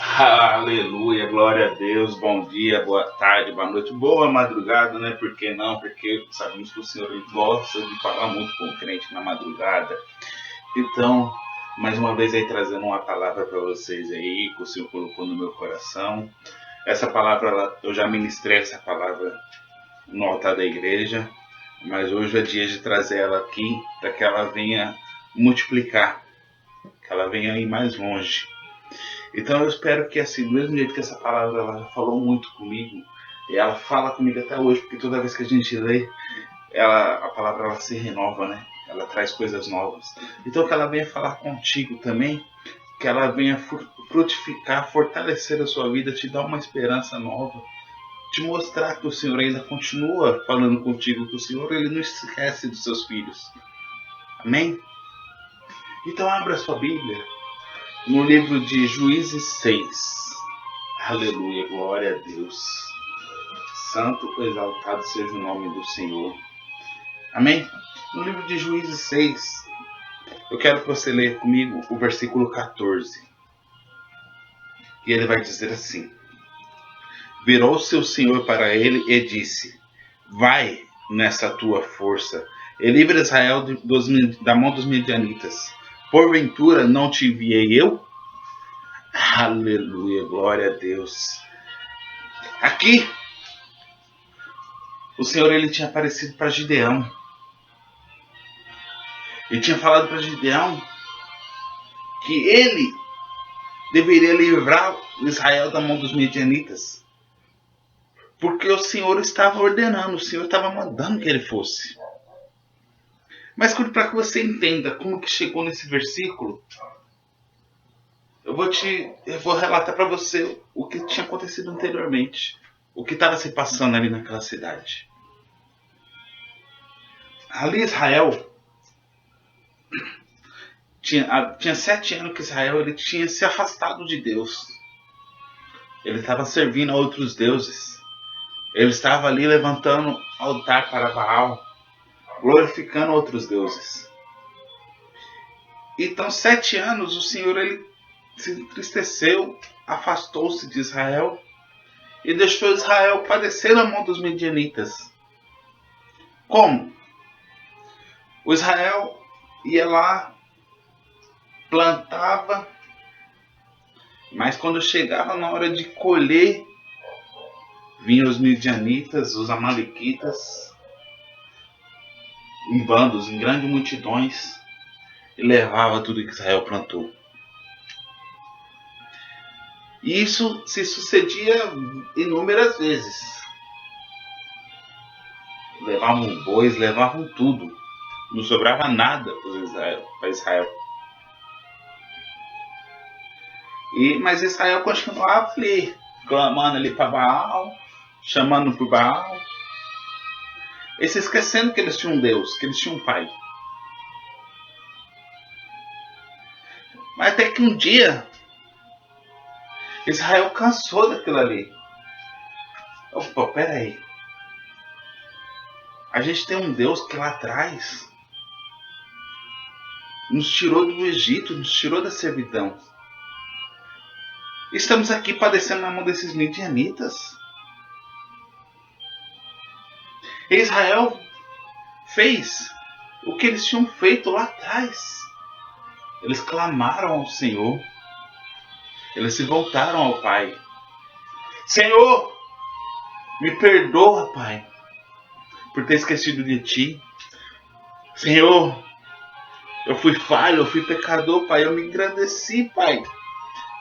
Aleluia, glória a Deus, bom dia, boa tarde, boa noite, boa madrugada, né? Por que não? Porque sabemos que o Senhor gosta de falar muito com o crente na madrugada. Então, mais uma vez aí trazendo uma palavra para vocês aí, que o Senhor colocou no meu coração. Essa palavra, eu já ministrei essa palavra no altar da igreja, mas hoje é dia de trazer ela aqui para que ela venha multiplicar, que ela venha ir mais longe. Então eu espero que assim, do mesmo jeito que essa palavra ela falou muito comigo, e ela fala comigo até hoje, porque toda vez que a gente lê, a palavra ela se renova, né? Ela traz coisas novas. Então que ela venha falar contigo também, que ela venha frutificar, fortalecer a sua vida, te dar uma esperança nova, te mostrar que o Senhor ainda continua falando contigo, que o Senhor ele não esquece dos seus filhos. Amém? Então abra a sua Bíblia no livro de Juízes 6. Aleluia, glória a Deus. Santo, exaltado seja o nome do Senhor. Amém? No livro de Juízes 6, eu quero que você leia comigo o versículo 14. E ele vai dizer assim: virou-se o Senhor para ele e disse: vai nessa tua força e livra Israel da mão dos midianitas. Porventura não te enviei eu? Aleluia, glória a Deus. Aqui, o Senhor ele tinha aparecido para Gideão. Ele tinha falado para Gideão que ele deveria livrar Israel da mão dos midianitas. Porque o Senhor estava ordenando, o Senhor estava mandando que ele fosse. Mas para que você entenda como que chegou nesse versículo, eu vou relatar para você o que tinha acontecido anteriormente. O que estava se passando ali naquela cidade. Ali Israel tinha 7 anos que Israel ele tinha se afastado de Deus. Ele estava servindo a outros deuses. Ele estava ali levantando altar para Baal, glorificando outros deuses. Então 7 anos o Senhor ele se entristeceu, afastou-se de Israel e deixou Israel padecer na mão dos midianitas. Como? O Israel ia lá, plantava, mas quando chegava na hora de colher, vinham os midianitas, os amalequitas, em bandos, em grandes multidões, e levava tudo que Israel plantou. E isso se sucedia inúmeras vezes. Levavam bois, levavam tudo. Não sobrava nada para Israel. Mas Israel continuava ali, clamando ali para Baal, chamando por Baal. E se esquecendo que eles tinham um Deus, que eles tinham um pai. Mas até que um dia, Israel cansou daquilo ali. Opa, peraí. A gente tem um Deus que lá atrás nos tirou do Egito, nos tirou da servidão. Estamos aqui padecendo na mão desses midianitas. Israel fez o que eles tinham feito lá atrás. Eles clamaram ao Senhor. Eles se voltaram ao Pai. Senhor, me perdoa, Pai, por ter esquecido de Ti. Senhor, eu fui falho, eu fui pecador, Pai. Eu me engrandeci, Pai.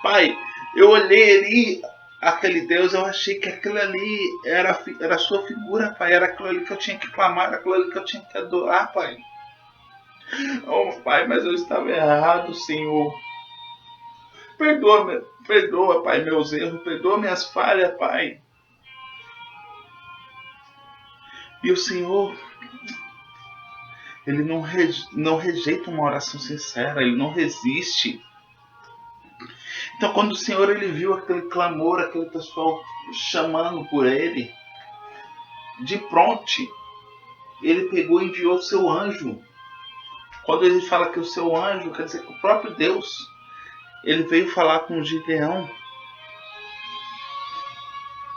Pai, eu olhei ali aquele Deus, eu achei que aquilo ali era a sua figura, Pai. Era aquilo ali que eu tinha que clamar, era aquilo ali que eu tinha que adorar, Pai. Oh, Pai, mas eu estava errado, Senhor. Perdoa, Pai, meus erros. Perdoa minhas falhas, Pai. E o Senhor, Ele não rejeita uma oração sincera. Ele não resiste. Então, quando o Senhor ele viu aquele clamor, aquele pessoal chamando por Ele, de pronto, Ele pegou e enviou o seu anjo. Quando ele fala que o seu anjo, quer dizer que o próprio Deus, ele veio falar com Gideão.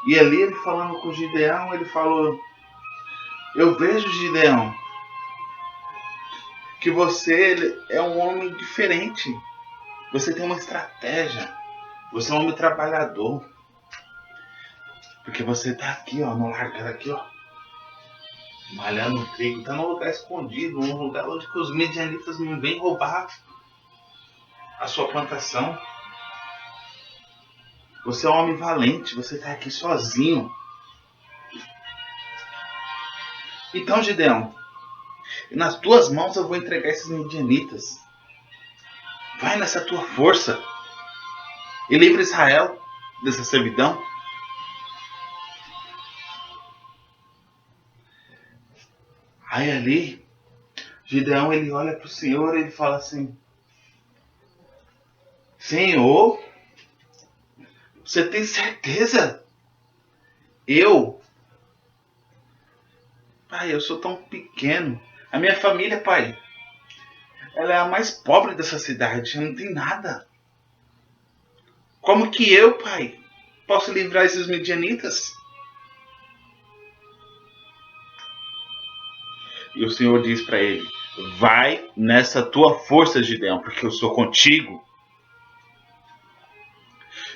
E ali ele falando com Gideão, ele falou: eu vejo, Gideão, que você é um homem diferente. Você tem uma estratégia. Você é um homem trabalhador. Porque você tá aqui, ó, no largar aqui, ó, malhando o trigo, tá num lugar escondido, num lugar onde que os medianitas não vêm roubar a sua plantação. Você é um homem valente, você tá aqui sozinho. Então, Gideão, nas tuas mãos eu vou entregar esses medianitas. Vai nessa tua força e livra Israel dessa servidão. Aí ali, Gideão ele olha para o Senhor e ele fala assim: Senhor, você tem certeza? Pai, eu sou tão pequeno. A minha família, pai, ela é a mais pobre dessa cidade, não tem nada. Como que eu, pai, posso livrar esses medianitas? E o Senhor diz para ele: vai nessa tua força, Gideão, porque eu sou contigo.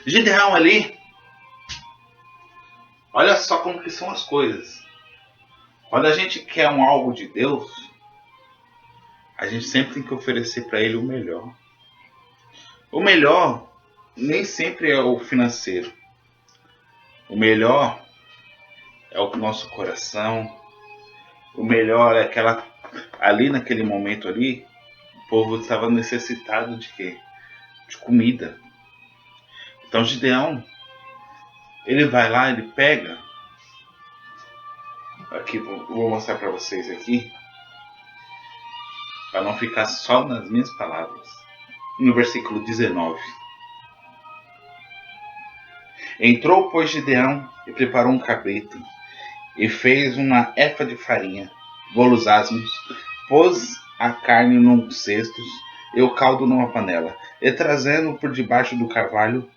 Gideão ali, olha só como que são as coisas. Quando a gente quer algo de Deus, a gente sempre tem que oferecer para ele o melhor. O melhor nem sempre é o financeiro. O melhor é o nosso coração. O melhor é aquela... Ali naquele momento ali, o povo estava necessitado de quê? De comida. Então Gideão, ele vai lá, ele pega... Aqui, vou mostrar para vocês aqui. Para não ficar só nas minhas palavras. No versículo 19. Entrou, pois, Gideão e preparou um cabrito, e fez uma efa de farinha, bolos asmos, pôs a carne num cesto e o caldo numa panela, e trazendo por debaixo do carvalho,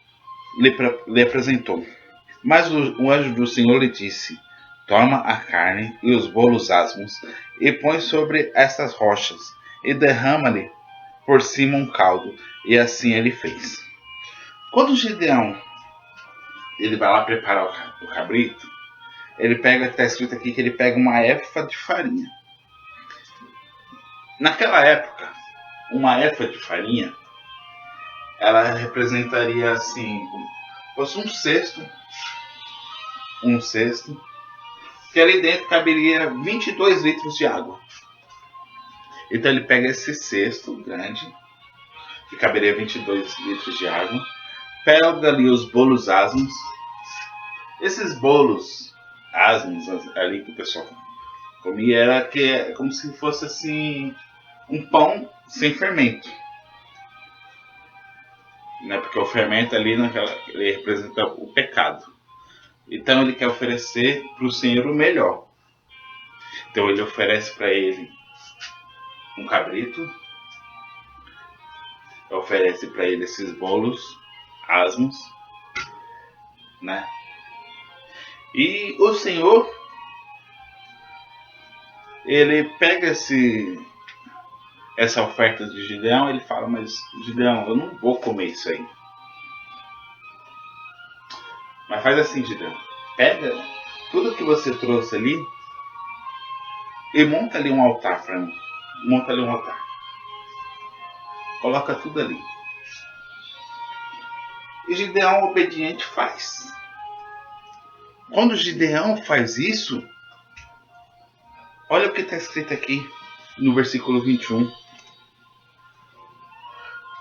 lhe apresentou. Mas o anjo do Senhor lhe disse: toma a carne e os bolos asmos, e põe sobre estas rochas, e derrama-lhe por cima um caldo. E assim ele fez. Quando Gideão ele vai lá preparar o cabrito, ele pega, está escrito aqui que ele pega uma efa de farinha. Naquela época, uma efa de farinha, ela representaria assim, fosse um cesto, que ali dentro caberia 22 litros de água. Então ele pega esse cesto grande, que caberia 22 litros de água, pega ali os bolos asmos. Esses bolos asmos ali que o pessoal comia era como se fosse assim um pão sem fermento, né? Porque o fermento ali ele representa o pecado. Então ele quer oferecer para o Senhor o melhor. Então ele oferece para ele um cabrito, oferece para ele esses bolos asmos, né? E o Senhor, ele pega essa oferta de Gideão, ele fala: mas Gideão, eu não vou comer isso aí. Mas faz assim, Gideão, pega tudo que você trouxe ali e monta ali um altar para mim. Monta ali um altar. Coloca tudo ali. E Gideão obediente faz. Quando Gideão faz isso, olha o que está escrito aqui no versículo 21.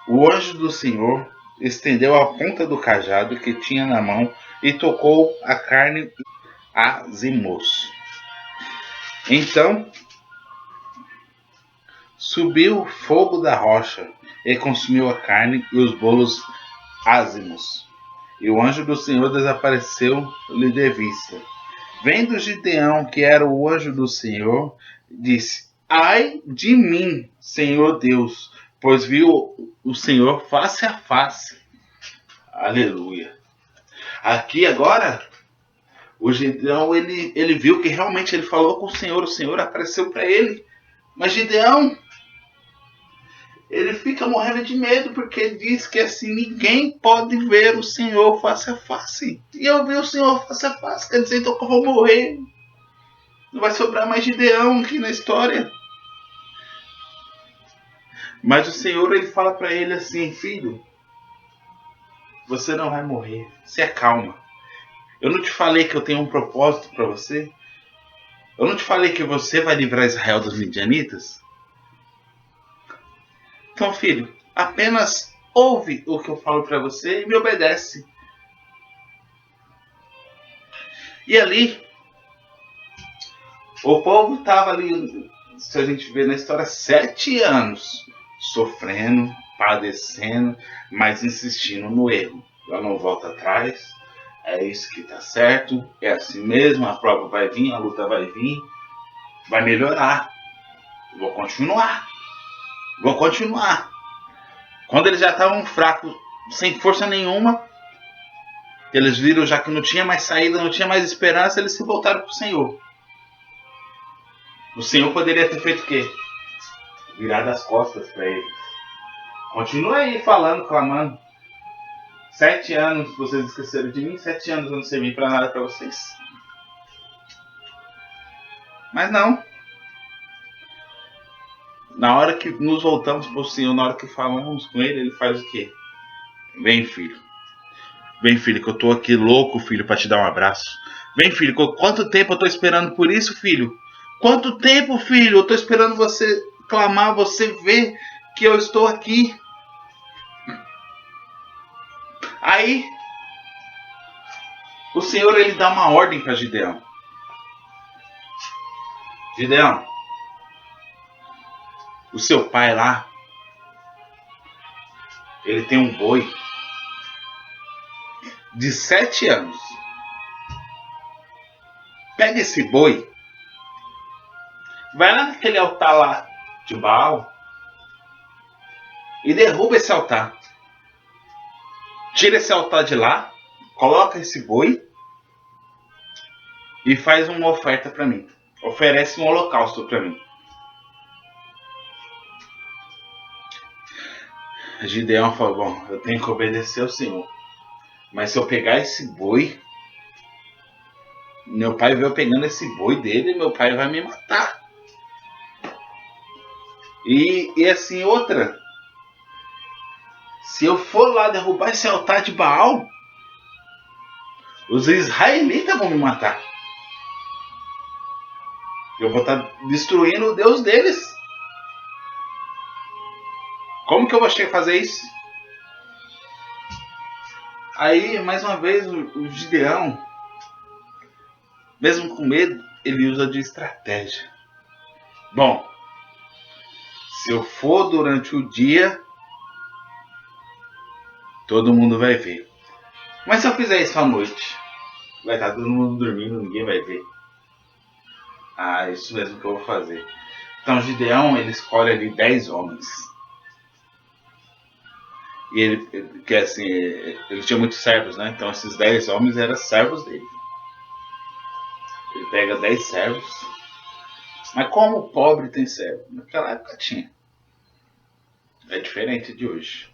O anjo do Senhor estendeu a ponta do cajado que tinha na mão e tocou a carne azimos. Então subiu o fogo da rocha e consumiu a carne e os bolos azimos. E o anjo do Senhor desapareceu-lhe de vista. Vendo Gideão que era o anjo do Senhor, disse: ai de mim, Senhor Deus, pois viu o Senhor face a face. Aleluia. Aqui agora, O Gideão, ele viu que realmente ele falou com o Senhor apareceu para ele. Mas Gideão, ele fica morrendo de medo, porque diz que assim, ninguém pode ver o Senhor face a face. E eu vi o Senhor face a face, quer dizer então que eu vou morrer. Não vai sobrar mais Gideão aqui na história. Mas o Senhor, ele fala para ele assim: filho, você não vai morrer, se acalma. Eu não te falei que eu tenho um propósito para você? Eu não te falei que você vai livrar Israel dos midianitas? Então, filho, apenas ouve o que eu falo para você e me obedece. E ali, o povo estava ali, se a gente vê na história, 7 anos sofrendo, padecendo, mas insistindo no erro. Ela não volta atrás, é isso que está certo, é assim mesmo, a prova vai vir, a luta vai vir, vai melhorar. Vou continuar. Quando eles já estavam fracos, sem força nenhuma, eles viram já que não tinha mais saída, não tinha mais esperança, eles se voltaram para o Senhor. O Senhor poderia ter feito o quê? Virado as costas para eles. Continua aí falando, clamando. 7 anos vocês esqueceram de mim, 7 anos eu não servi para nada para vocês. Mas não. Na hora que nos voltamos para o Senhor, na hora que falamos com Ele, Ele faz o quê? Vem, filho. Vem, filho, que eu tô aqui louco, filho, para te dar um abraço. Vem, filho, quanto tempo eu tô esperando por isso, filho? Quanto tempo, filho, eu tô esperando você clamar, você ver que eu estou aqui. Aí, o Senhor, ele dá uma ordem para Gideão. Gideão, o seu pai lá, ele tem um boi de 7 anos. Pega esse boi, vai lá naquele altar lá de Baal e derruba esse altar. Tira esse altar de lá, coloca esse boi e faz uma oferta para mim. Oferece um holocausto para mim. Gideão falou: bom, eu tenho que obedecer ao Senhor. Mas se eu pegar esse boi, meu pai veio pegando esse boi dele, meu pai vai me matar. E assim, outra. Se eu for lá derrubar esse altar de Baal, os israelitas vão me matar. Eu vou estar destruindo o Deus deles. Como que eu vou fazer isso? Aí, mais uma vez, o Gideão, mesmo com medo, ele usa de estratégia. Bom, se eu for durante o dia, todo mundo vai ver. Mas se eu fizer isso à noite, vai estar todo mundo dormindo, ninguém vai ver. Ah, isso mesmo que eu vou fazer. Então Gideão, ele escolhe ali 10 homens. E ele, que assim, ele tinha muitos servos, né? Então esses 10 homens eram servos dele. Ele pega 10 servos. Mas como o pobre tem servo? Naquela época tinha. É diferente de hoje.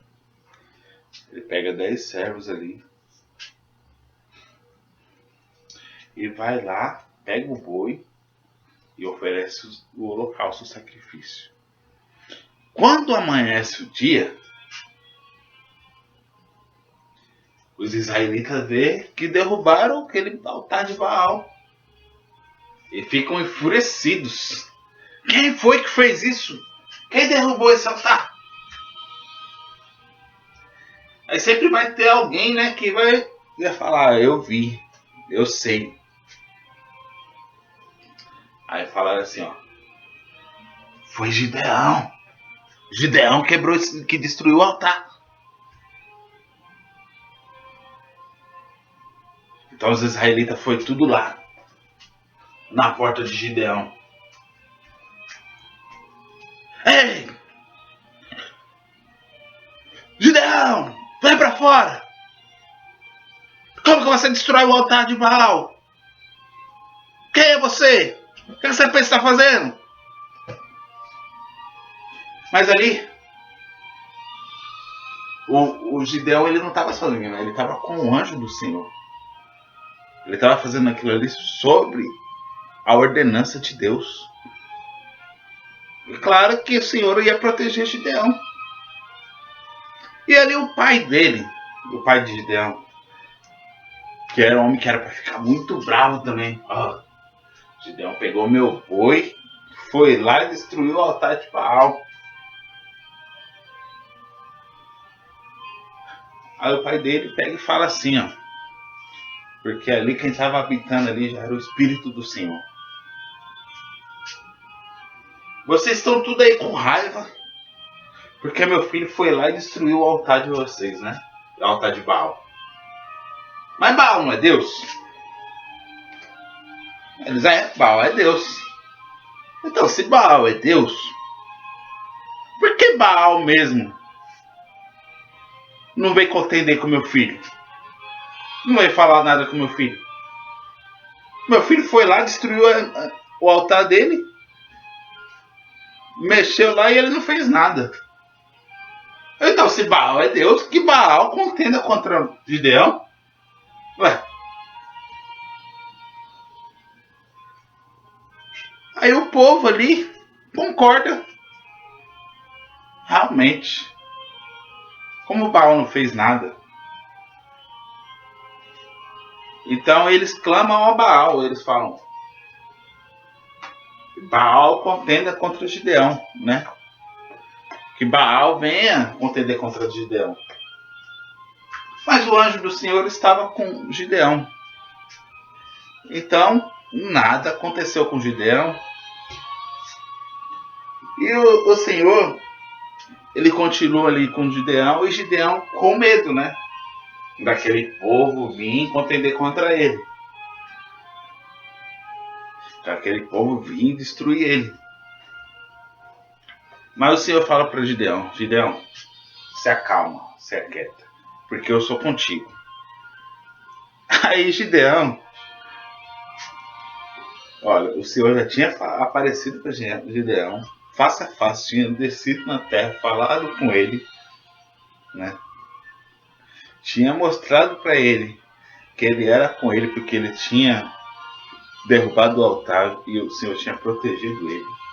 Ele pega 10 servos ali. E vai lá, pega o boi e oferece o holocausto, o sacrifício. Quando amanhece o dia, os israelitas vê que derrubaram aquele altar de Baal. E ficam enfurecidos. Quem foi que fez isso? Quem derrubou esse altar? Aí sempre vai ter alguém, né, que vai falar: eu vi, eu sei. Aí falaram assim, ó: foi Gideão. Gideão quebrou, que destruiu o altar. Então os israelitas foi tudo lá, na porta de Gideão. Ei! Gideão! Vem pra fora! Como que você destrói o altar de Baal? Quem é você? O que você pensa que está fazendo? Mas ali, o Gideão, ele não estava sozinho, né? Ele estava com o anjo do Senhor. Ele estava fazendo aquilo ali sobre a ordenança de Deus. E claro que o Senhor ia proteger Gideão. E ali o pai dele, o pai de Gideão, que era um homem que era para ficar muito bravo também. Gideão pegou meu boi, foi lá e destruiu o altar de Baal. Aí o pai dele pega e fala assim, ó. Porque ali quem estava habitando ali já era o Espírito do Senhor. Vocês estão tudo aí com raiva. Porque meu filho foi lá e destruiu o altar de vocês, né? O altar de Baal. Mas Baal não é Deus? Eles Baal é Deus. Então se Baal é Deus, por que Baal mesmo não veio contender com meu filho? Não veio falar nada com meu filho. Meu filho foi lá, destruiu o altar dele, mexeu lá e ele não fez nada. Então, se Baal é Deus, que Baal contenda contra Gideão? Ué. Aí o povo ali concorda. Realmente. Como Baal não fez nada. Então eles clamam a Baal. Eles falam: Baal contenda contra Gideão, né? Que Baal venha contender contra Gideão. Mas o anjo do Senhor estava com Gideão. Então, nada aconteceu com Gideão. E o Senhor, ele continua ali com Gideão. E Gideão com medo, né? Daquele povo vir contender contra ele. Daquele povo vir destruir ele. Mas o Senhor fala para Gideão: Gideão, se acalma, se aquieta, porque eu sou contigo. Aí Gideão, olha, o Senhor já tinha aparecido para Gideão, face a face, tinha descido na terra, falado com ele, né? Tinha mostrado para ele que ele era com ele, porque ele tinha derrubado o altar e o Senhor tinha protegido ele.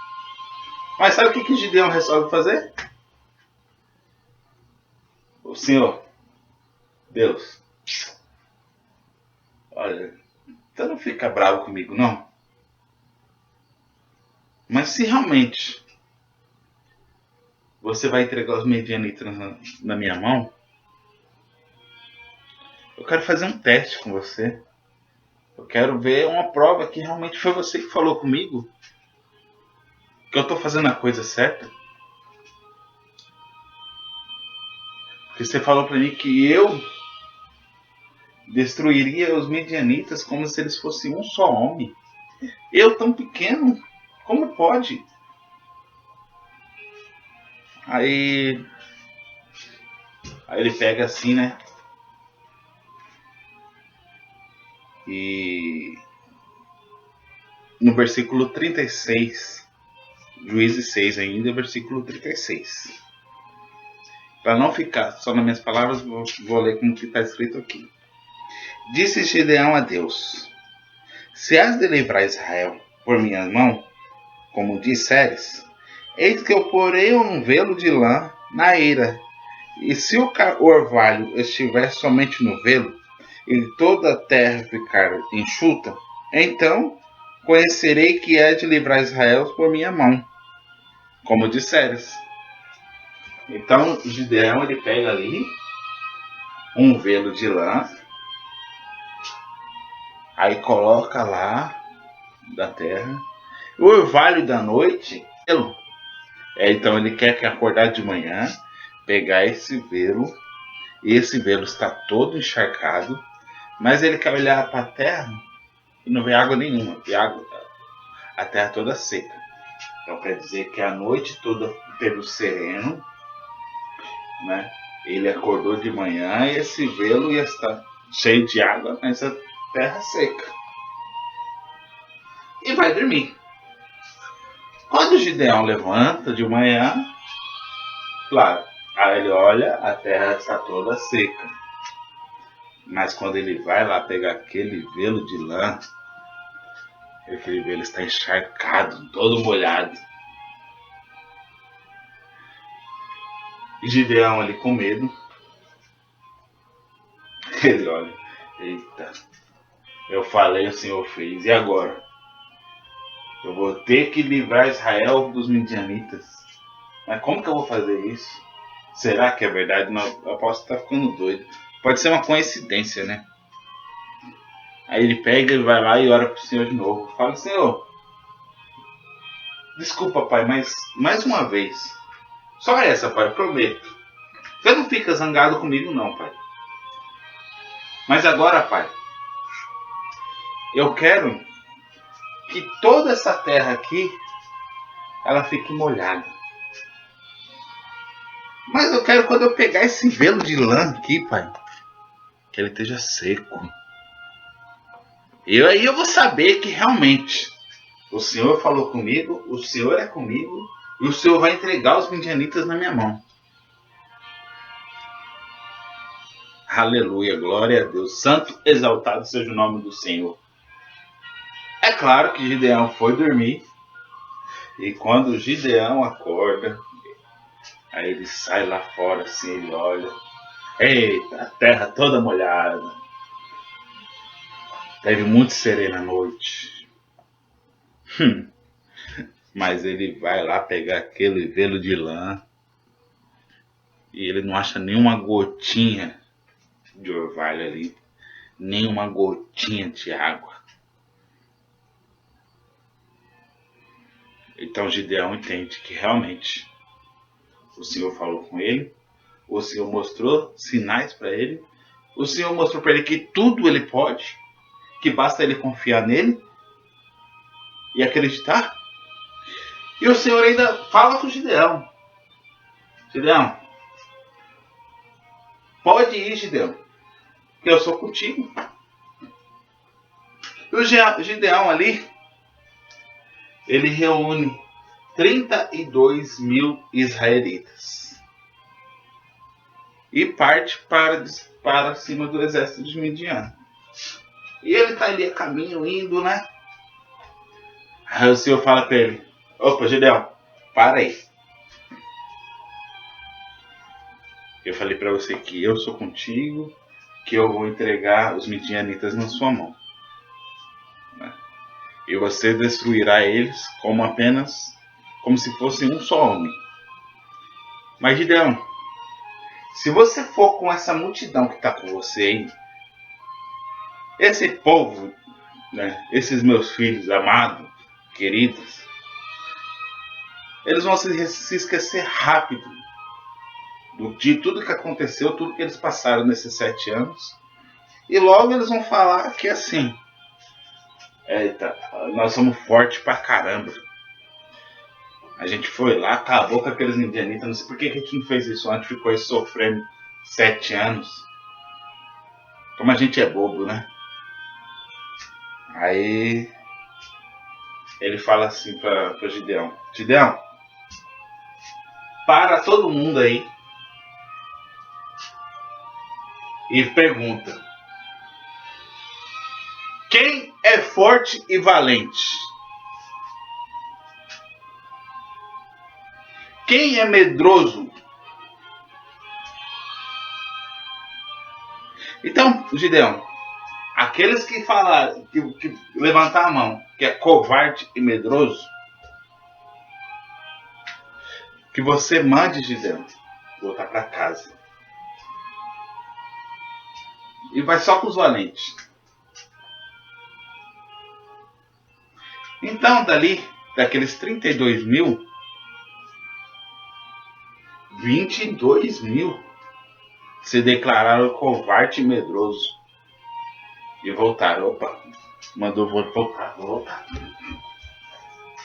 Mas sabe o que Gideão resolve fazer? O Senhor, Deus, olha, você não fica bravo comigo, não? Mas se realmente você vai entregar os medianitas na minha mão, eu quero fazer um teste com você. Eu quero ver uma prova que realmente foi você que falou comigo, que eu estou fazendo a coisa certa. Porque você falou para mim que eu destruiria os medianitas como se eles fossem um só homem. Eu tão pequeno, como pode? Aí ele pega assim, né? E no versículo 36, Juízes 6 ainda, versículo 36. Para não ficar só nas minhas palavras, vou ler como que está escrito aqui. Disse Gideão a Deus: se has de livrar Israel por minha mão, como disseres, eis que eu porei um velo de lã na eira, e se o orvalho estiver somente no velo, e toda a terra ficar enxuta, então conhecerei que é de livrar Israel por minha mão, como disseres. Então Gideão, ele pega ali um velo de lã, aí coloca lá da terra, o orvalho da noite, então ele quer que acordar de manhã, pegar esse velo, e esse velo está todo encharcado, mas ele quer olhar para a terra e não vê água nenhuma, vê água, a terra toda seca. Então quer dizer que a noite toda teve o sereno, né? Ele acordou de manhã e esse velo ia estar cheio de água, mas a terra seca. e vai dormir. Quando o Gideão levanta de manhã, claro, aí ele olha, a terra está toda seca. Mas quando ele vai lá pegar aquele velo de lã, aquele velo está encharcado, todo molhado. E Gideão ali com medo, ele olha, eita, eu falei, o Senhor fez, e agora? Eu vou ter que livrar Israel dos midianitas. Mas como que eu vou fazer isso? Será que é verdade? Não, eu posso estar ficando doido. Pode ser uma coincidência, né? Aí ele pega e vai lá e ora pro Senhor de novo. Fala, Senhor, desculpa, pai, mas mais uma vez. Só essa, pai, prometo. Você não fica zangado comigo não, pai. Mas agora, pai, eu quero que toda essa terra aqui, ela fique molhada. Mas eu quero, quando eu pegar esse velo de lã aqui, pai, que ele esteja seco. E aí eu vou saber que realmente o Senhor falou comigo, o Senhor é comigo, e o Senhor vai entregar os midianitas na minha mão. Aleluia, glória a Deus. Santo, exaltado seja o nome do Senhor. É claro que Gideão foi dormir. E quando Gideão acorda, aí ele sai lá fora assim, ele olha. Eita, a terra toda molhada. Teve muito sereno à noite. Mas ele vai lá pegar aquele velo de lã. E ele não acha nenhuma gotinha de orvalho ali. Nenhuma gotinha de água. Então Gideão entende que realmente o Senhor falou com ele. O Senhor mostrou sinais para ele. O Senhor mostrou para ele que tudo ele pode. Que basta ele confiar nele. E acreditar. E o Senhor ainda fala com Gideão. Gideão, pode ir, Gideão. Que eu sou contigo. E o Gideão ali, ele reúne 32 mil israelitas. E parte para cima do exército de Midian. E ele está ali a caminho, indo, né? Aí o Senhor fala para ele, opa, Gideão, para aí. Eu falei para você que eu sou contigo, que eu vou entregar os midianitas na sua mão. E você destruirá eles como se fosse um só homem. Mas Gideão, se você for com essa multidão que está com você aí, esse povo, né, esses meus filhos amados, queridos, eles vão se esquecer rápido de tudo que aconteceu, tudo que eles passaram nesses 7 anos. E logo eles vão falar que assim, eita, nós somos fortes pra caramba. A gente foi lá, acabou com aqueles midianitas. Não sei por que a gente não fez isso antes, ficou aí sofrendo 7 anos. Como a gente é bobo, né? Aí ele fala assim para Gideão: Gideão, para todo mundo aí e pergunta: quem é forte e valente? Quem é medroso? Então, Gideão, aqueles que falaram, que levantar a mão, que é covarde e medroso, que você mande, Gideão, voltar para casa. E vai só com os valentes. Então, daqueles 32 mil, 22 mil se declararam covarde e medroso. E voltaram. Opa, mandou voltar, vou voltar.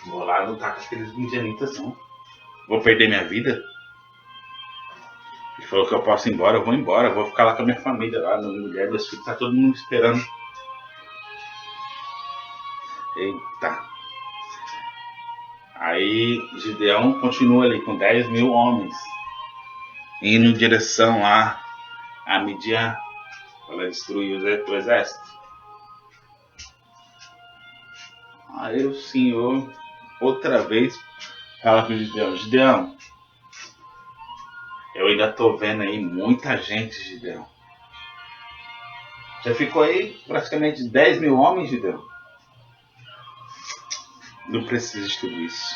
Vou lá lutar com aqueles midianitas, não. Vou perder minha vida. Ele falou que eu posso ir embora, eu vou embora. Vou ficar lá com a minha família, lá, minha mulher, meus filhos, tá todo mundo esperando. Eita. Aí Gideão continua ali com 10.000 homens, indo em direção lá a Midian, para destruir o exército. Aí o Senhor, outra vez, fala para Gideão: Gideão, eu ainda tô vendo aí muita gente, Gideão. Já ficou aí praticamente 10.000 homens, Gideão. Não precisa de tudo isso.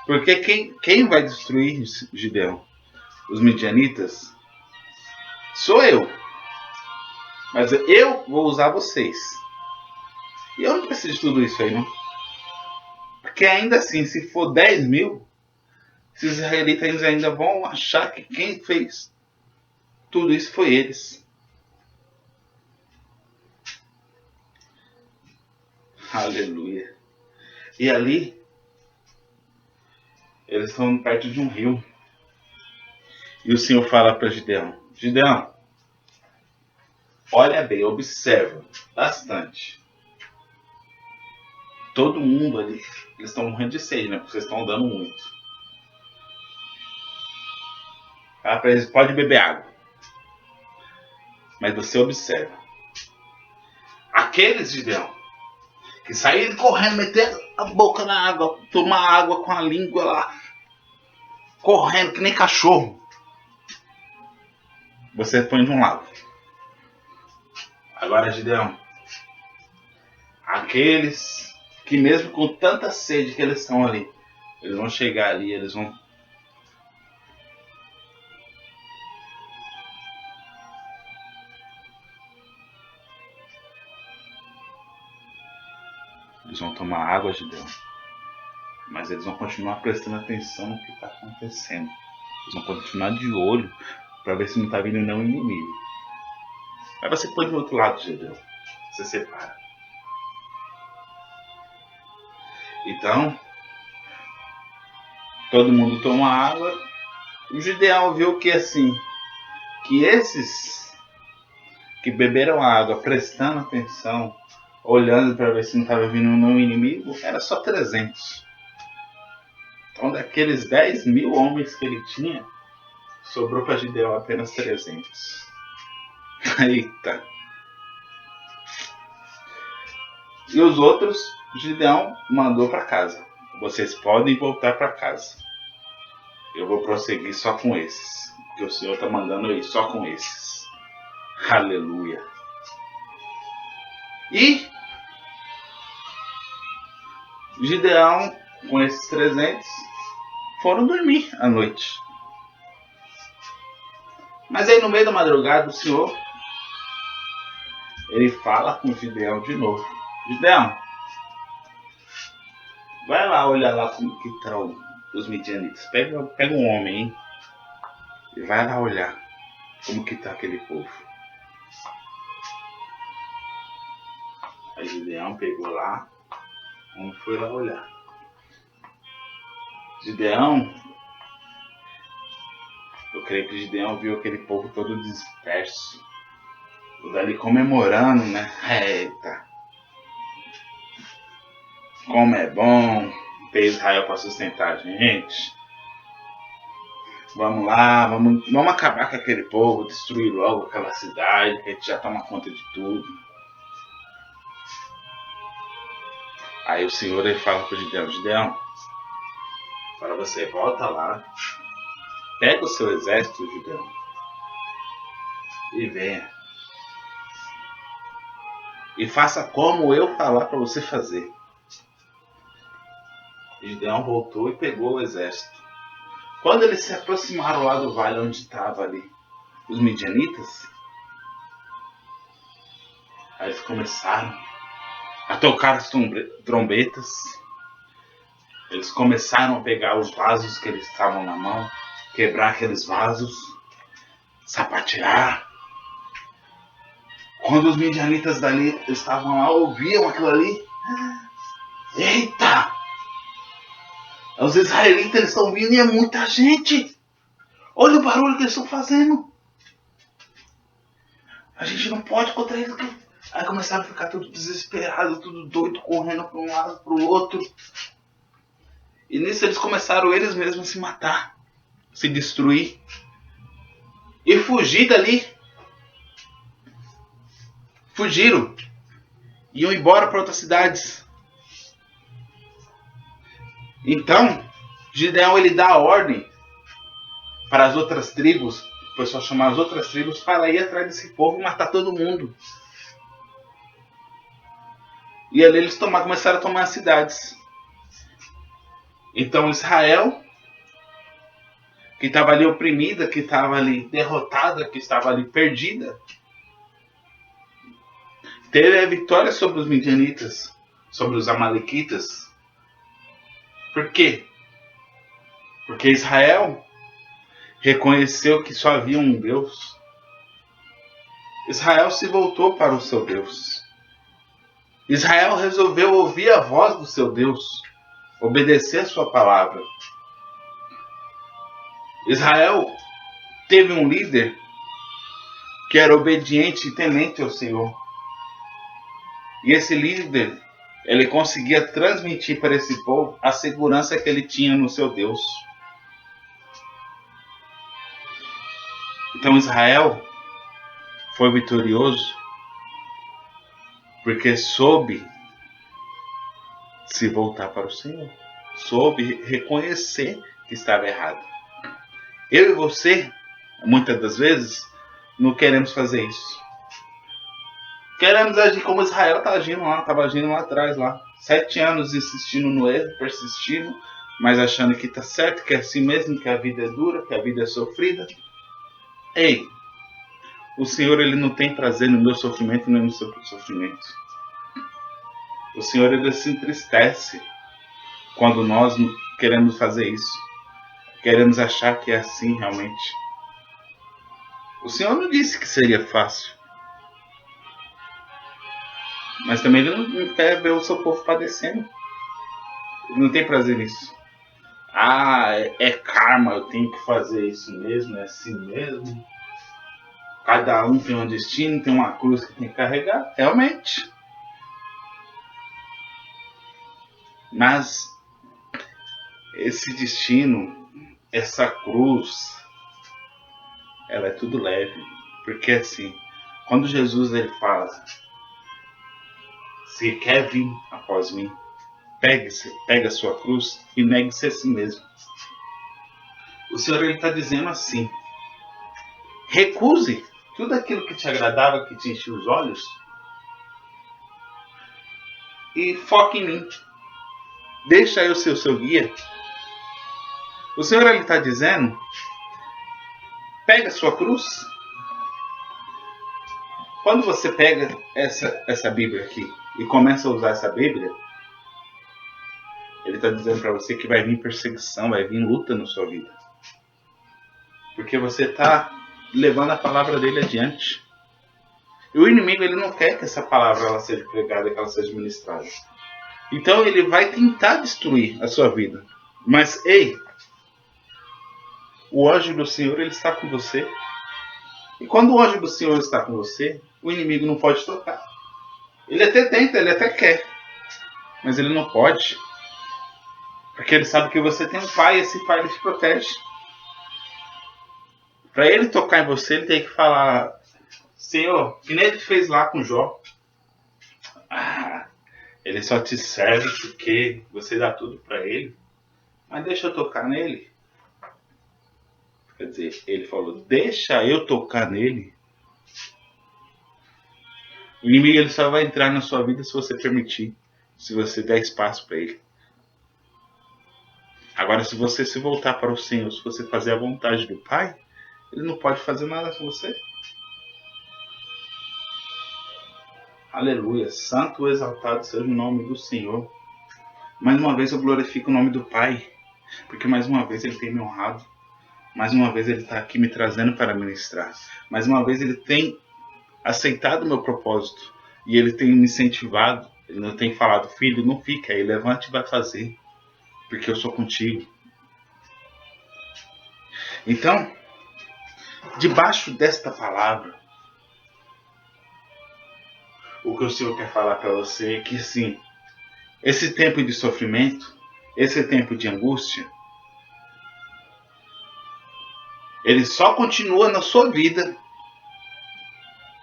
Porque quem vai destruir Gideão? Os midianitas? Sou eu. Mas eu vou usar vocês. E eu não preciso de tudo isso aí, não. Porque ainda assim, se for 10.000, esses israelitas ainda vão achar que quem fez tudo isso foi eles. Aleluia. E ali, eles estão perto de um rio. E o Senhor fala para Gideão: Gideão, olha bem, observa bastante. Todo mundo ali, eles estão morrendo de sede, né? Porque vocês estão andando muito. Fala para eles: pode beber água. Mas você observa. Aqueles, Gideão, que saíram correndo, meter a boca na água, tomar água com a língua lá, correndo que nem cachorro. Você põe de um lado. Agora, Gideão, aqueles que mesmo com tanta sede que eles estão ali, eles vão chegar ali, eles vão tomar água, Gideão. Mas eles vão continuar prestando atenção no que está acontecendo. Eles vão continuar de olho para ver se não está vindo nenhum inimigo. Aí você põe do outro lado, Gideão. Você separa. Então, todo mundo toma água. O Gideão viu que assim, que esses que beberam água, prestando atenção, olhando para ver se não estava vindo nenhum inimigo, era só 300. Então, daqueles 10.000 homens que ele tinha, sobrou para Gideão apenas 300. Eita! E os outros, Gideão mandou para casa. Vocês podem voltar para casa. Eu vou prosseguir só com esses. Porque o Senhor está mandando eu ir só com esses. Aleluia! E Gideão, com esses 300, foram dormir à noite. Mas aí no meio da madrugada o Senhor, ele fala com Gideão de novo. Gideão, vai lá olhar lá como que estão os midianitas. Pega um homem, hein? E vai lá olhar como que está aquele povo. Aí Gideão pegou lá, foi lá olhar. Gideão, eu creio que Gideão viu aquele povo todo disperso. Tudo ali comemorando, né? Eita! Como é bom ter Israel para sustentar a gente. Vamos lá, vamos acabar com aquele povo, destruir logo aquela cidade, que a gente já toma conta de tudo. Aí o Senhor ele fala para Gideão: Gideão, para você, volta lá, pega o seu exército, Gideão, e venha. E faça como eu falar para você fazer. Gideão voltou e pegou o exército. Quando eles se aproximaram lá do vale onde estavam ali os midianitas, aí eles começaram a tocar as trombetas. Eles começaram a pegar os vasos que eles estavam na mão, quebrar aqueles vasos, sapatear. Quando os midianitas dali estavam lá, ouviam aquilo ali. Eita! Os israelitas eles estão vindo e é muita gente. Olha o barulho que eles estão fazendo. A gente não pode contra eles. Aí começaram a ficar tudo desesperado, tudo doido, correndo para um lado, para o outro. E nisso eles começaram eles mesmos a se matar, se destruir e fugir dali. Fugiram. Iam embora para outras cidades. Então, Gideão ele dá a ordem para as outras tribos, o pessoal chamar as outras tribos para ir atrás desse povo e matar todo mundo. E ali eles começaram a tomar as cidades. Então Israel, que estava ali oprimida, que estava ali derrotada, que estava ali perdida, teve a vitória sobre os midianitas, sobre os amalequitas. Por quê? Porque Israel reconheceu que só havia um Deus. Israel se voltou para o seu Deus. Israel resolveu ouvir a voz do seu Deus, obedecer a sua palavra. Israel teve um líder que era obediente e temente ao Senhor. E esse líder, ele conseguia transmitir para esse povo a segurança que ele tinha no seu Deus. Então Israel foi vitorioso porque soube se voltar para o Senhor. Soube reconhecer que estava errado. Eu e você, muitas das vezes, não queremos fazer isso. Queremos agir como Israel estava agindo lá atrás. 7 anos insistindo no erro, persistindo, mas achando que está certo, que é assim mesmo, que a vida é dura, que a vida é sofrida. Ei, o Senhor ele não tem prazer no meu sofrimento nem no seu sofrimento. O Senhor ele se entristece quando nós queremos fazer isso. Queremos achar que é assim realmente. O Senhor não disse que seria fácil. Mas também ele não quer ver o seu povo padecendo. Ele não tem prazer nisso. É karma, eu tenho que fazer isso mesmo, é assim mesmo. Cada um tem um destino, tem uma cruz que tem que carregar. Realmente. Mas esse destino, essa cruz, ela é tudo leve. Porque assim, quando Jesus ele fala, se quer vir após mim, pega a sua cruz e negue-se a si mesmo. O Senhor está dizendo assim, recuse tudo aquilo que te agradava, que te enchia os olhos, e foque em mim. Deixa eu ser o seu guia. O Senhor está dizendo, pega a sua cruz. Quando você pega essa Bíblia aqui e começa a usar essa Bíblia, ele está dizendo para você que vai vir perseguição, vai vir luta na sua vida. Porque você está levando a palavra dele adiante. E o inimigo ele não quer que essa palavra ela seja pregada, que ela seja ministrada. Então ele vai tentar destruir a sua vida. Mas ei, o anjo do Senhor ele está com você. E quando o anjo do Senhor está com você, o inimigo não pode tocar. Ele até tenta, ele até quer. Mas ele não pode. Porque ele sabe que você tem um pai e esse pai ele te protege. Para ele tocar em você, ele tem que falar, Senhor, que nem ele fez lá com Jó. Ele só te serve porque você dá tudo para ele. Mas deixa eu tocar nele. Quer dizer, ele falou, deixa eu tocar nele. O inimigo ele só vai entrar na sua vida se você permitir. Se você der espaço para ele. Agora, se você se voltar para o Senhor, se você fazer a vontade do Pai, ele não pode fazer nada com você. Aleluia. Santo e exaltado seja o nome do Senhor. Mais uma vez eu glorifico o nome do Pai. Porque mais uma vez ele tem me honrado. Mais uma vez ele está aqui me trazendo para ministrar. Mais uma vez ele tem aceitado o meu propósito. E ele tem me incentivado. Ele não tem falado, filho, não fica aí, levante e vai fazer. Porque eu sou contigo. Então, debaixo desta palavra, o que o Senhor quer falar para você é que, assim, esse tempo de sofrimento, esse tempo de angústia, ele só continua na sua vida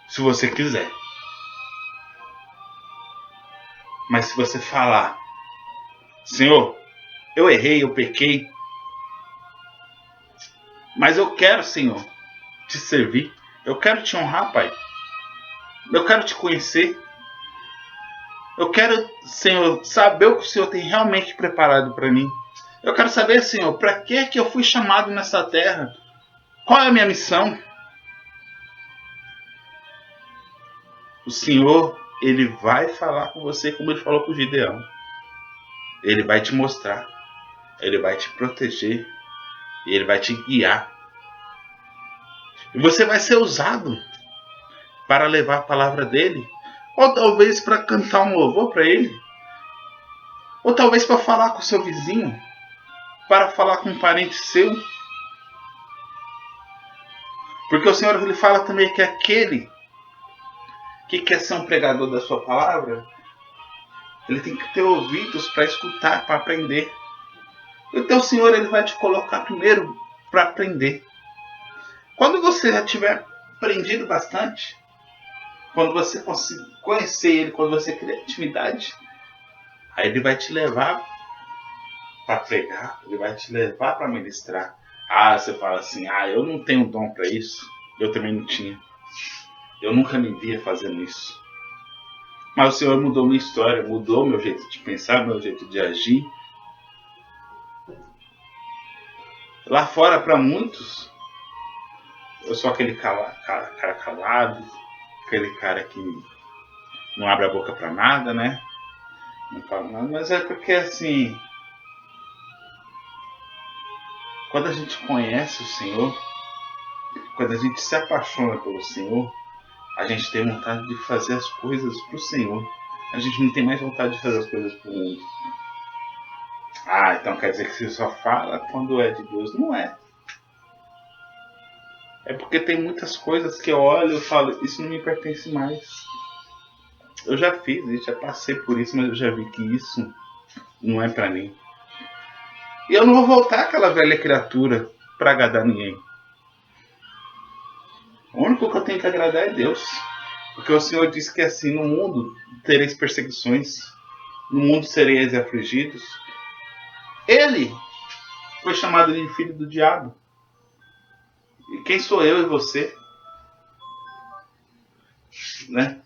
se você quiser. Mas se você falar, Senhor, eu errei, eu pequei, mas eu quero, Senhor, te servir. Eu quero te honrar, Pai. Eu quero te conhecer. Eu quero, Senhor, saber o que o Senhor tem realmente preparado para mim. Eu quero saber, Senhor, para que eu fui chamado nessa terra? Qual é a minha missão? O Senhor, Ele vai falar com você como Ele falou com o Gideão. Ele vai te mostrar. Ele vai te proteger. E Ele vai te guiar. E você vai ser usado para levar a palavra dEle. Ou talvez para cantar um louvor para Ele. Ou talvez para falar com o seu vizinho. Para falar com um parente seu. Porque o Senhor, Ele fala também que aquele que quer ser um pregador da sua palavra, ele tem que ter ouvidos para escutar, para aprender. Então o Senhor, Ele vai te colocar primeiro para aprender. Quando você já tiver aprendido bastante, quando você conseguir conhecer Ele, quando você criar intimidade, aí Ele vai te levar para pregar, Ele vai te levar para ministrar. Ah, você fala assim, eu não tenho dom para isso. Eu também não tinha. Eu nunca me via fazendo isso. Mas o Senhor mudou minha história, mudou meu jeito de pensar, meu jeito de agir. Lá fora, para muitos, eu sou aquele cara calado, aquele cara que não abre a boca para nada, né? Não fala nada, mas é porque assim, quando a gente conhece o Senhor, quando a gente se apaixona pelo Senhor, a gente tem vontade de fazer as coisas pro Senhor. A gente não tem mais vontade de fazer as coisas pro mundo. Então quer dizer que você só fala quando é de Deus. Não é. É porque tem muitas coisas que eu olho e falo, isso não me pertence mais. Eu já fiz isso, já passei por isso, mas eu já vi que isso não é pra mim. E eu não vou voltar àquela velha criatura pra agradar ninguém. O único que eu tenho que agradar é Deus. Porque o Senhor disse que assim, no mundo tereis perseguições, no mundo sereis afligidos. Ele foi chamado de filho do diabo. E quem sou eu e você? Né?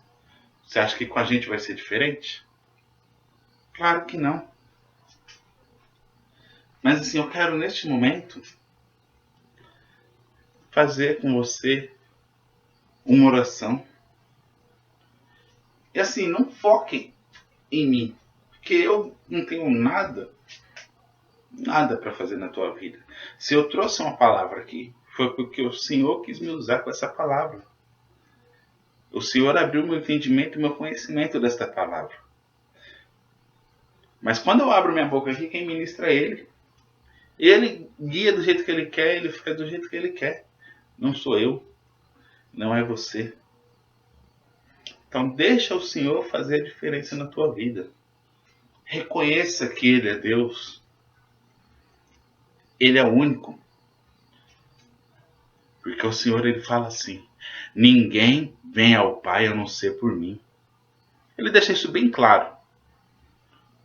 Você acha que com a gente vai ser diferente? Claro que não. Mas assim, eu quero neste momento fazer com você uma oração. E assim, não foque em mim. Porque eu não tenho nada para fazer na tua vida. Se eu trouxe uma palavra aqui, foi porque o Senhor quis me usar com essa palavra. O Senhor abriu meu entendimento e meu conhecimento desta palavra. Mas quando eu abro minha boca aqui, quem ministra é Ele. Ele guia do jeito que Ele quer, Ele faz do jeito que Ele quer. Não sou eu, não é você. Então deixa o Senhor fazer a diferença na tua vida. Reconheça que Ele é Deus. Ele é o único. Porque o Senhor, Ele fala assim, ninguém vem ao Pai a não ser por mim. Ele deixa isso bem claro.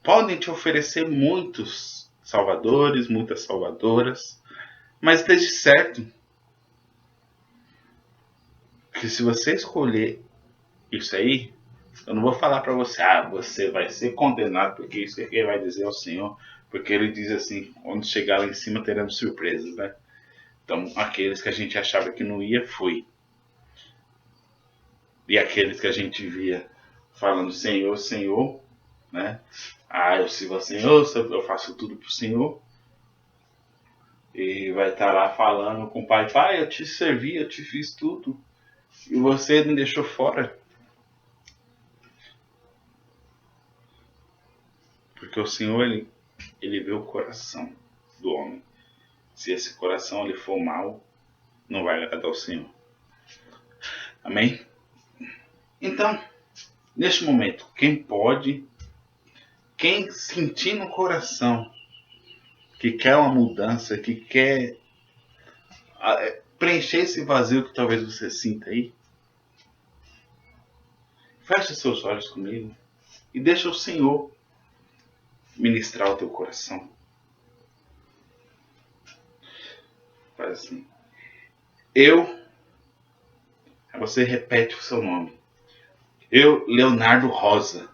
Podem te oferecer muitos salvadores, muitas salvadoras, mas esteja certo que se você escolher isso aí, eu não vou falar para você, você vai ser condenado, porque isso é que ele vai dizer ao Senhor, porque ele diz assim, quando chegar lá em cima teremos surpresas, né? Então, aqueles que a gente achava que não ia, foi. E aqueles que a gente via falando Senhor, Senhor, né? Eu sirvo ao Senhor, eu faço tudo pro Senhor. E vai estar lá falando com o pai, eu te servi, eu te fiz tudo. E você me deixou fora. Porque o Senhor, ele vê o coração do homem. Se esse coração ele for mau, não vai agradar ao Senhor. Amém? Então, Neste momento, quem sentir no coração que quer uma mudança, que quer preencher esse vazio que talvez você sinta aí, feche seus olhos comigo e deixa o Senhor ministrar o teu coração. Faz assim. Você repete o seu nome. Eu, Leonardo Rosa.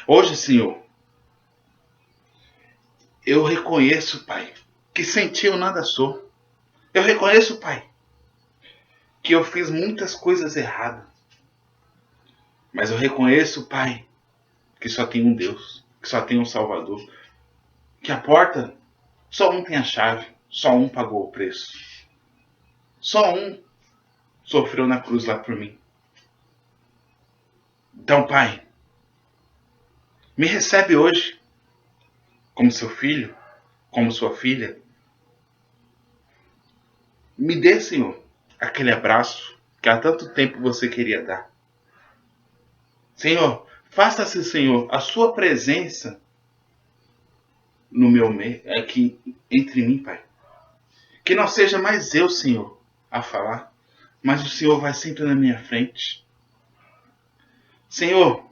Hoje, Senhor, eu reconheço, Pai, que sem Ti eu nada sou. Eu reconheço, Pai, que eu fiz muitas coisas erradas. Mas eu reconheço, Pai, que só tem um Deus, que só tem um Salvador. Que a porta, só um tem a chave, só um pagou o preço. Só um sofreu na cruz lá por mim. Então, Pai, me recebe hoje como seu filho, como sua filha. Me dê, Senhor, aquele abraço que há tanto tempo você queria dar. Senhor, faça-se, Senhor, a sua presença no meu meio, aqui entre mim, Pai. Que não seja mais eu, Senhor, a falar, mas o Senhor vai sempre na minha frente. Senhor,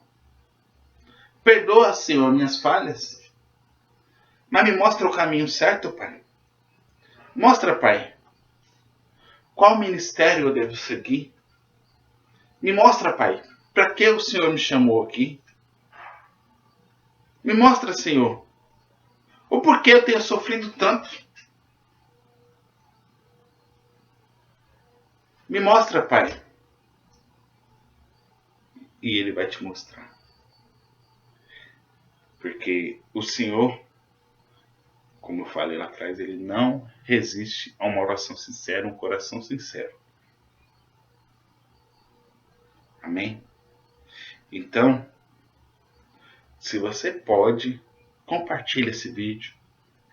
perdoa, Senhor, minhas falhas, mas me mostra o caminho certo, Pai. Mostra, Pai, qual ministério eu devo seguir. Me mostra, Pai, para que o Senhor me chamou aqui. Me mostra, Senhor, o porquê eu tenho sofrido tanto. Me mostra, Pai. E Ele vai te mostrar. Porque o Senhor, como eu falei lá atrás, Ele não resiste a uma oração sincera, um coração sincero. Amém? Então, se você pode, compartilhe esse vídeo.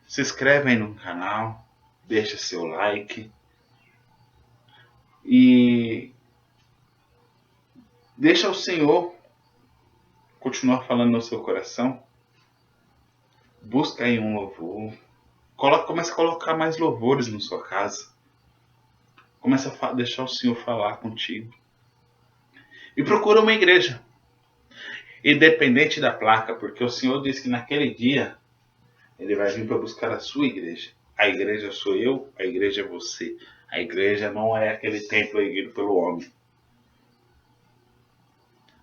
Se inscreve aí no canal. Deixa seu like. E deixa o Senhor continuar falando no seu coração. Busca aí um louvor. Comece a colocar mais louvores na sua casa. Comece a deixar o Senhor falar contigo. E procura uma igreja. Independente da placa, porque o Senhor disse que naquele dia Ele vai vir para buscar a sua igreja. A igreja sou eu, a igreja é você. A igreja não é aquele templo erguido pelo homem.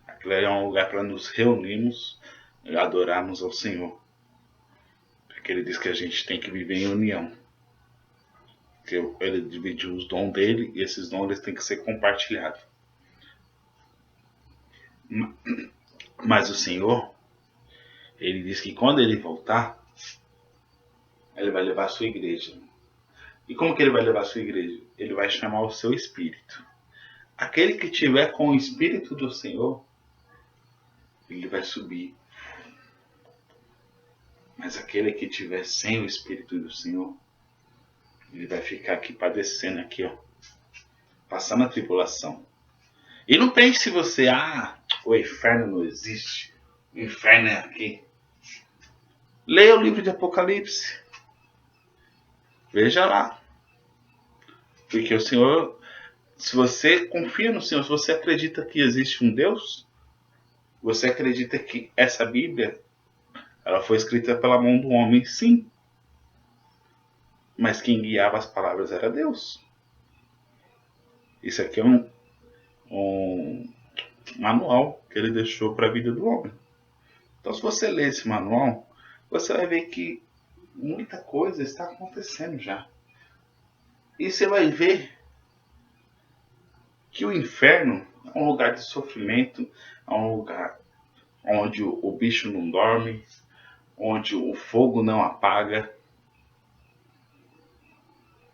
Aquilo é um lugar para nos reunirmos e adorarmos ao Senhor. Porque Ele diz que a gente tem que viver em união. Que Ele dividiu os dons dele e esses dons eles têm que ser compartilhados. Mas o Senhor, Ele diz que quando Ele voltar, Ele vai levar a sua igreja. E como que Ele vai levar a sua igreja? Ele vai chamar o seu espírito. Aquele que tiver com o espírito do Senhor, ele vai subir. Mas aquele que tiver sem o espírito do Senhor, ele vai ficar aqui padecendo aqui, ó, passando a tribulação. E não pense você, o inferno não existe. O inferno é aqui. Leia o livro de Apocalipse. Veja lá. Porque o Senhor, se você confia no Senhor, se você acredita que existe um Deus, você acredita que essa Bíblia, ela foi escrita pela mão do homem, sim. Mas quem guiava as palavras era Deus. Isso aqui é um manual que ele deixou para a vida do homem. Então, se você ler esse manual, você vai ver que muita coisa está acontecendo já. E você vai ver que o inferno é um lugar de sofrimento, é um lugar onde o bicho não dorme, onde o fogo não apaga.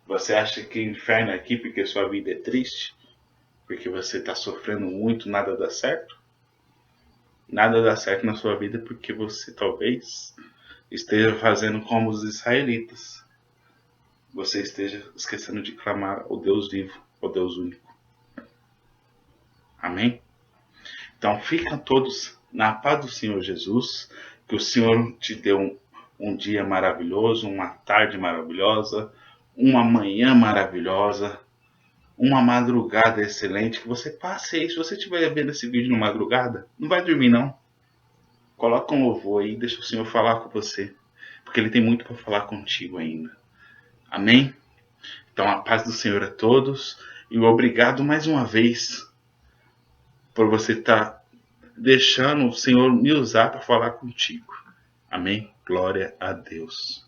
Você acha que o inferno é aqui porque sua vida é triste? Porque você está sofrendo muito, nada dá certo? Nada dá certo na sua vida porque você talvez esteja fazendo como os israelitas. Você esteja esquecendo de clamar ao Deus vivo, ao Deus único. Amém? Então fiquem todos na paz do Senhor Jesus, que o Senhor te dê um dia maravilhoso, uma tarde maravilhosa, uma manhã maravilhosa, uma madrugada excelente, que você passe aí. Se você estiver vendo esse vídeo na madrugada, não vai dormir não. Coloca um louvor aí, deixa o Senhor falar com você, porque Ele tem muito para falar contigo ainda. Amém? Então a paz do Senhor a todos, e obrigado mais uma vez por você estar deixando o Senhor me usar para falar contigo. Amém? Glória a Deus.